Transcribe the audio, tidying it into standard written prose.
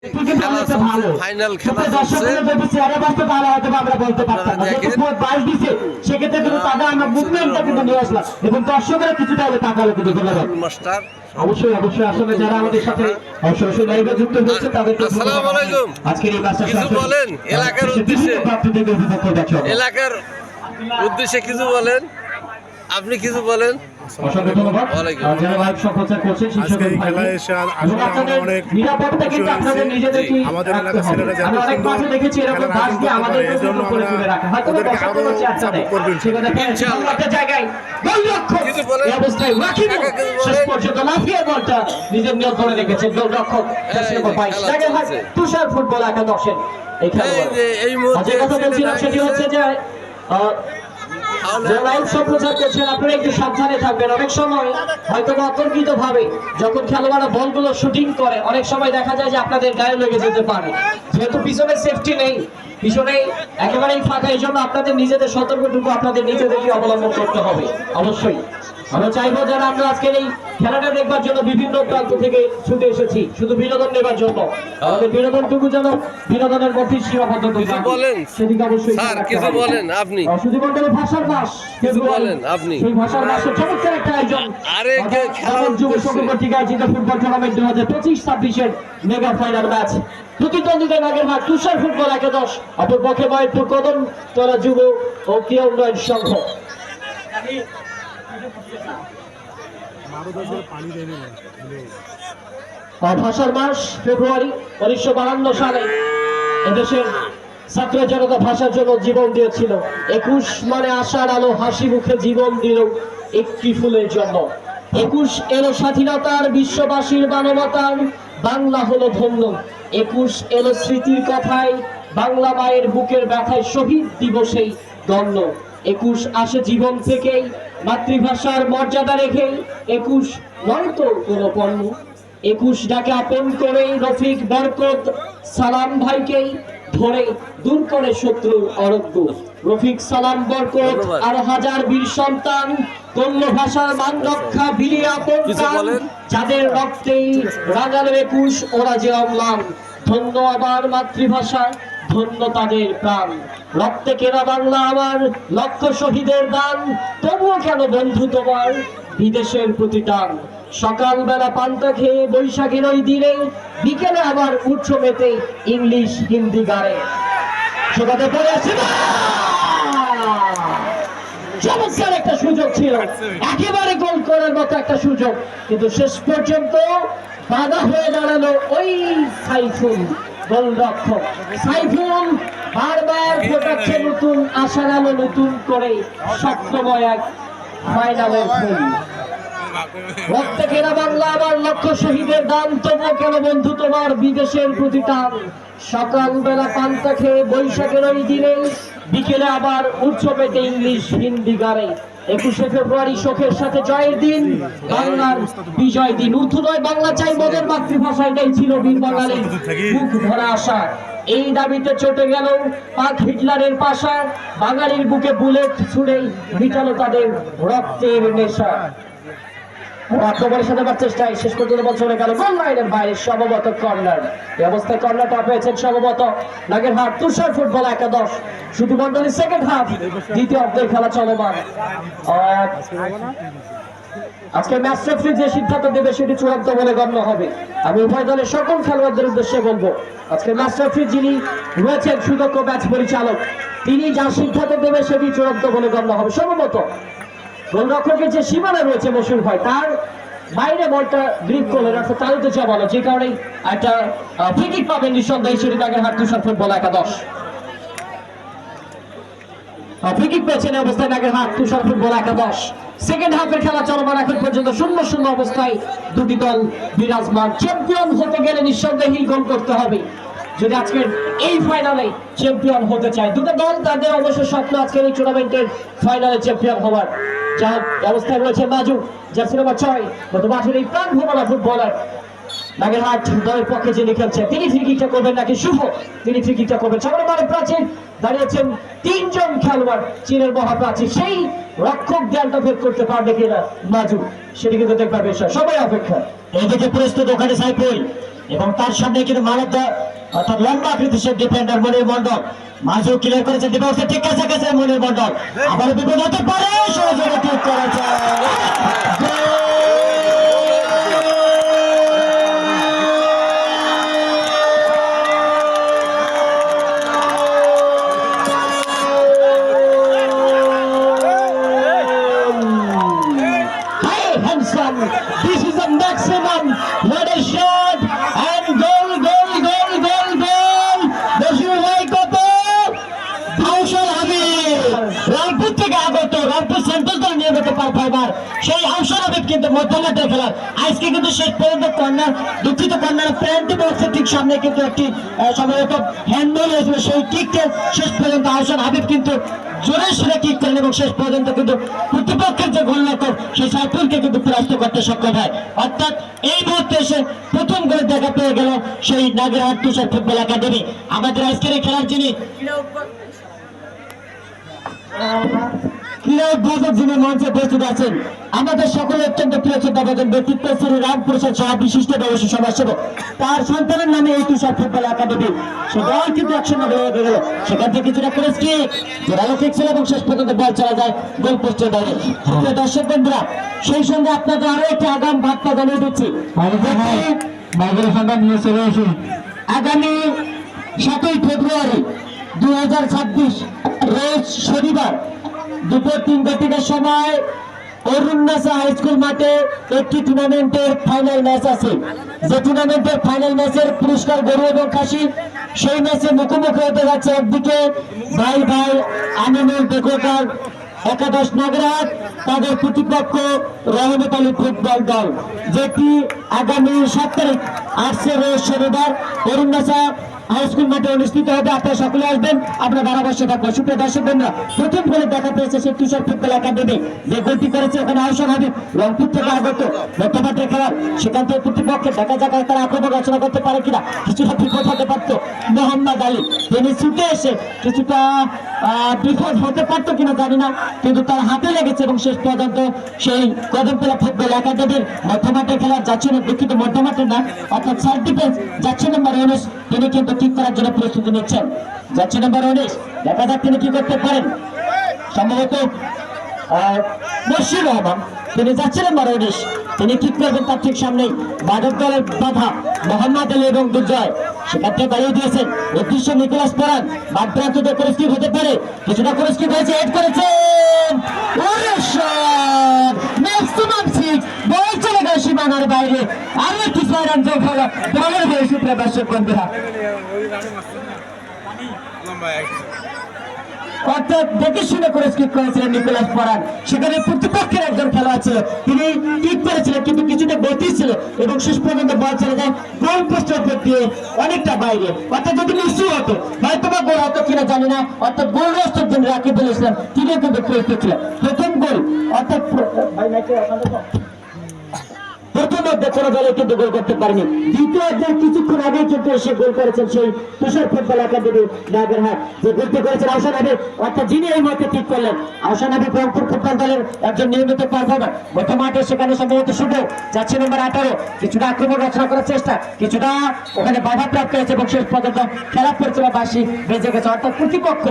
Final খেলা চলছে। Master অবশ্যই অবশ্যই আসলে যারা আমাদের সাথে সরাসরি লাইভে যুক্ত হয়েছে তাদেরকে আসসালামু আলাইকুম। আজকের এই কাজটা কিছু বলেন এলাকার উদ্দেশ্যে, এলাকার উদ্দেশ্যে কিছু বলেন, আপনি কিছু বলেন। অসংখ্য ধন্যবাদ যারা লাইভ সম্প্রচার করছেন আজকের এই খেলায় এসে আসলে আমরা অনেক নিরাপত্তা কিন্তু আপনাদের নিজেদেরকে আমাদের এলাকার ছেলেরা আমি অনেক মাঠে দেখেছি এরকম বাস দিয়ে আমাদের জন্য করে তুলে রাখা হয়তো ওদেরকে আরো চাপে করবেন সেখানে ইনশাআল্লাহ একটা জায়গায় গোলরক্ষক কিছু বলেন। এই অবস্থায় রাকিব শেষ পর্যন্ত লাফিয়ে বলটা নিজের নিয়ন্ত্রণে রেখেছে গোলরক্ষক নম্বর 22 জায়গায় হয় তুষার ফুটবল একাদশের এই খেলোয়াড় এই মুহূর্তে যে কথা বলছিলাম সেটি হচ্ছে যে লাইভ সম্প্রচার করছেন আপনারা একটু সাবধানে থাকবেন। অনেক সময় হয়তো অতর্কিত ভাবে যখন খেলোয়াড়রা বলগুলো শুটিং করে অনেক সময় দেখা যায় যে আপনাদের গায়ে লেগে যেতে পারে, যেহেতু পিছনে সেফটি নেই, পিছনে একেবারেই ফাঁকা, এই জন্য আপনাদের নিজেদের সতর্কটুকু আপনাদের নিজেদেরকে অবলম্বন করতে হবে। অবশ্যই আমরা চাইবো যারা আমরা আজকের এই খেলাটা দেখবার জন্য বিভিন্ন প্রান্ত থেকে ছুটে এসেছি শুধু বিনোদন নেবার জন্য, আমাদের বিনোদনটুকু যেন বিনোদনের মধ্যে সীমাবদ্ধ বলেন সেদিকে অবশ্যই স্যার কিছু বলেন আপনি শুধু মন্ডলের ভাষার মাস কিছু বলেন আপনি। সেই ভাষার মাসে চমৎকার একটা আয়োজন খেলার যুব সংঘ কর্তৃক আয়োজিত football tournament 2025-26 mega final match প্রতিদ্বন্দ্বিতা নাগেরহাট তুষার ফুটবল একাদশ অপরপক্ষে ময়ূরপুর কদম তলা যুব ও ক্রীড়া উন্নয়ন সংঘ। ভাষার মাস ফেব্রুয়ারি 1952 সালে এদেশের ছাত্র জনতা ভাষার জন্য জীবন দিয়েছিল। 21 মানে আশার আলো, হাসি মুখে জীবন দিল একটি ফুলের জন্য। 21 এলো স্বাধীনতার, বিশ্ববাসীর মানবতার, বাংলা হলো ধন্য। 21 এলো স্মৃতির কথায়, বাংলা মায়ের বুকের ব্যথায়, শহীদ দিবসেই গণ্য। 21 আসে জীবন থেকেই, মাতৃভাষার মর্যাদা রেখেই। 21 নয় তো কোনো পণ্য। 21 ডাকে আপন করে রফিক বরকত সালাম ভাইকেই ধরে দূর করে শত্রুর অরজ্ঞ। রফিক সালাম বরকত আর হাজার বীর সন্তান তন্য ভাষার মান রক্ষা বিলিয়ে আপন প্রাণ, যাদের রক্তেই রাঙালো 21 ওরা যে অম্লান। ধন্য আবার মাতৃভাষা, ধন্য তাদের প্রাণ, রক্তে কেনা বাংলা আমার, লক্ষ শহীদের দান। তবুও কেন বন্ধু তোমার বিদেশের প্রতি টান? সকালবেলা পান্তা খেয়ে বৈশাখের ওই দিনে, বিকেলে আবার উৎস মেতে ইংলিশ হিন্দি গানে। শোকাতে পড়ে আছে চমৎকার একটা সুযোগ ছিল, একেবারে গোল করার মতো একটা সুযোগ, কিন্তু শেষ পর্যন্ত বাধা হয়ে দাঁড়ালো ওই সাইফুল গোলরক্ষক। সাইফুল বারবার ফোটাচ্ছে নতুন আশার আলো, নতুন করে স্বপ্নময় এক ফাইনালের ফুল। রক্তে কেনা বাংলা আমার, লক্ষ শহীদের দান, তবুও কেন বন্ধু তোমার বিদেশের প্রতি টান? সকালবেলা পান্তা খেয়ে বৈশাখের ওই দিনে, বিকেলে আবার উৎসবেতে ইংলিশ হিন্দি গানে। 21শে ফেব্রুয়ারি শোকের সাথে জয়ের দিন, বাংলার বিজয় দিন। উর্দুনয় বাংলা চাই মোদের মাতৃভাষা, এটাই ছিল বীর বাঙালির বুক ভরা আশা। এই দাবিতে চটে গেল পাক হিটলারের পাশা, বাঙালির বুকে বুলেট ছুড়েই মিটালো তাদের রক্তের নেশা। আক্রমণের সাথে চেষ্টায় শেষ পর্যন্ত বছরে গেল গোল লাইনের বাইরে, সম্ভবত কর্নার। এই অবস্থায় কর্নারটা পেয়েছেন সম্ভবত নাগেরহাট তুষার ফুটবল একাদশ। শুধু মন্ডলী সেকেন্ড হাফ, দ্বিতীয় অর্ধের খেলা চলমান। আজকে ম্যাচ রেফারি যে সিদ্ধান্ত দেবে সেটি চূড়ান্ত বলে গণ্য হবে। আমি উভয় দলের সকল খেলোয়াড়দের উদ্দেশ্যে বলবো, আজকে ম্যাচ রেফারি যিনি রয়েছেন সুদক্ষ ম্যাচ পরিচালক, তিনি যা সিদ্ধান্ত দেবে সেটি চূড়ান্ত বলে গণ্য হবে। সম্ভবত গোলরক্ষকের যে সীমানা রয়েছে মশুর ভাই, তার বাইরে বলটা গ্রিপ করলেন, অর্থাৎ তালুতে চাপানো, যে কারণে একটা ফ্রি কিক পাবেন নিঃসন্দেহে সেটি নাগেরহাট তুষার ফুটবল একাদশ। ফ্রি কিক পেয়েছেন এই অবস্থায় নাগেরহাট তুষার ফুটবল একাদশ। সেকেন্ড হাফের খেলা চলমান এখন পর্যন্ত 0-0 অবস্থায় দুটি দল বিরাজমান। চ্যাম্পিয়ন হতে গেলে নিঃসন্দেহেই গোল করতে হবে যদি আজকের এই ফাইনালে চ্যাম্পিয়ন হতে চায়। দুটো দল তাদের অবশ্য স্বপ্ন আজকের এই টুর্নামেন্টের ফাইনালে চ্যাম্পিয়ন হওয়ার। যা অবস্থায় রয়েছে মাজু, জার্সি নম্বর 6, গত মাঠের এই প্রাণ ভোমরা ফুটবলার নাগেরহাট দলের পক্ষে যিনি খেলছেন, তিনি ফ্রি কিকটা করবেন নাকি শুভ? তিনি ফ্রি কিকটা করবেন। সামনে মাঠে প্রাচীর দাঁড়িয়েছেন 3 জন খেলোয়াড়, চীনের মহাপ্রাচীর, সেই রক্ষক দেয়ালটা ভেদ করতে পারবে কিনা মাজু, সেটি কিন্তু দেখবার বিষয়, সবাই অপেক্ষা। এদিকে প্রস্তুত ওখানে সাইফুল এবং তার সামনে কিন্তু মানব অর্থাৎ লম্বা আকৃতির সে ডিফেন্ডার মনির মন্ডল মাঝেও ক্লিয়ার করেছে ডিফেন্সে ঠিক কাছাকাছি মনির মন্ডল আবার বিপদ হতে পারে সহযোগে ঠিক করেছে This is the maximum. What a shot! And goal, goal, goal, goal, goal! Beshi bhai কত? আউশাল হাবিব রামপুর থেকে আগত রামপুর সেন্ট্রাল দল নিয়মিত পারফর্মার সেই আউশাল হাবিব কিন্তু মধ্যমাঠের খেলার আজকে কিন্তু শেষ পর্যন্ত কর্নার দুঃখিত কর্নার পেনাল্টি বক্সের ঠিক সামনে কিন্তু একটি সম্ভবত হ্যান্ডবল হয়েছিল সেই কিককে শেষ পর্যন্ত আউশাল হাবিব কিন্তু জোরে সোরে কিক করেন এবং শেষ পর্যন্ত কিন্তু প্রতিপক্ষের যে গোলরক্ষক সেই সাইফুলকে কিন্তু পরাস্ত করতে সক্ষম হয় অর্থাৎ এই মুহূর্তে এসে প্রথম গোল দেখা পেয়ে গেল সেই নাগেরহাট তুষার ফুটবল একাডেমি আমাদের আজকের এই খেলার যিনি ক্রীড়া উদ্বোধক যিনি মঞ্চে উপস্থিত আছেন আমাদের সকলের অত্যন্ত প্রিয় শ্রদ্ধাভাজন ব্যক্তিত্ব শ্রী রামপ্রসাদ সাহা বিশিষ্ট ব্যবসায়ী সমাজসেবক তার সন্তানের নামে এই তুষার ফুটবল একাডেমি সে দল কিন্তু 100 হয়ে গেল সেখান থেকে কিছুটা করে জোরালো কিক ছিল এবং শেষ পর্যন্ত বল চলা যায় গোল পোস্টের বাইরে দর্শক বন্ধুরা সেই সঙ্গে আপনাদের আরো একটি আগাম বার্তা জানিয়ে দিচ্ছি আগামী 7ই ফেব্রুয়ারি 2026 রোজ শনিবার দুপুর 3:00 সময় অরুণাচল হাই স্কুল মাঠে একটি টুর্নামেন্টের ফাইনাল ম্যাচ আছে যে টুর্নামেন্টের ফাইনাল ম্যাচের পুরস্কার গরু এবং খাসি সেই ম্যাচে মুখোমুখি হতে যাচ্ছে একদিকে ভাই ভাই আমিনুল বেগোটার একাদশ নাগরাট তাদের প্রতিপক্ষ রহমত আলী ফুটবল দল যেটি আগামী 7 তারিখ 8 রোজ শনিবার অরুণাচল হাই স্কুল মাঠে অনুষ্ঠিত হবে আপনারা সকলে আসবেন আমরা ধারাভাষ্য থাকবো সুপ্রিয় দর্শক বন্ধুরা প্রথম গোলে দেখা পেয়েছে সেই তুষার ফুটবল একাডেমি যে গোলটি করেছে ওখানে আউশাল হাবিব রংপুর থেকে আগত মধ্যমাঠের খেলার সেখান থেকে প্রতিপক্ষে দেখা যাক তারা আক্রমণ রচনা করতে পারে কিনা কিছুটা বিপদ হতে পারতো মোহাম্মদ আলী তিনি ছুটে এসে কিছুটা বিপদ হতে পারতো কিনা জানি না কিন্তু তার হাতে লেগেছে এবং শেষ পর্যন্ত সেই কদমতলা ফুটবল একাডেমির মধ্যমাঠের খেলার যাচ্ছে না দুঃখিত মধ্যমাঠের না অর্থাৎ সাইড ডিফেন্স যাচ্ছে নম্বর 19 তিনি কিন্তু ঠিক করার জন্য প্রস্তুতি নিচ্ছেন যাচ্ছে নম্বর 19 দেখা যাক তিনি কি করতে পারেন সম্ভবত মশির রহমান তিনি যাচ্ছেন নম্বর 19 তিনি ঠিক করবেন তার ঠিক সামনেই মাদক দলের বাধা মোহাম্মদ আলী এবং দুর্জয় সেখান থেকে বাড়িয়ে দিয়েছেন উদ্দেশ্য নিকোলাস পরান বাদপ্রান্তদের পরিস্থিতি হতে পারে কিছুটা পরিস্থিতি হয়েছে হেড করেছেন ম্যাক্সিমাম সিক্স বল চলে গেল সীমানার বাইরে আরো একটি 6 রান যোগ হলো দলের হয়ে সুপ্রিয় দর্শক বন্ধুরা অর্থাৎ দেখে শুনে করে স্কিপ করেছিলেন নিকোলাস পরান সেখানে প্রতিপক্ষের একজন খেলোয়াড় ছিল তিনি ঠিক করেছিলেন কিন্তু কিছুটা গতি ছিল এবং শেষ পর্যন্ত বল চলে যায় গোল পোস্টের উপর দিয়ে অনেকটা বাইরে অর্থাৎ যদি মিসু হতো হয়তো বা গোল হতো কিনা জানি না অর্থাৎ গোল রস্তের জন্য রাকিবুল ইসলাম তিনিও কিন্তু প্রস্তুত ছিলেন প্রথম গোল অর্থাৎ প্রথম অধ্যায় কোনো দলে কিন্তু গোল করতে পারেনি দ্বিতীয় অধ্যায় কিছুক্ষণ আগে কিন্তু এসে গোল করেছেন সেই তুষার ফুটবল একাডেমি নাগেরহাট যে গোলটি করেছেন আউশাল হাবিব অর্থাৎ যিনি এই মুহূর্তে ঠিক করলেন আউশাল হাবিব রংপুর ফুটবল দলের একজন নিয়মিত পারফর্মার মধ্যমাঠে সেখানে সম্ভবত শুভ যাচ্ছে নম্বর 18 কিছুটা আক্রমণ রচনা করার চেষ্টা কিছুটা ওখানে বাধা প্রাপ্ত হয়েছে এবং শেষ পর্যন্ত খেলা পরিচালনা বাসী বেঁচে গেছে অর্থাৎ প্রতিপক্ষ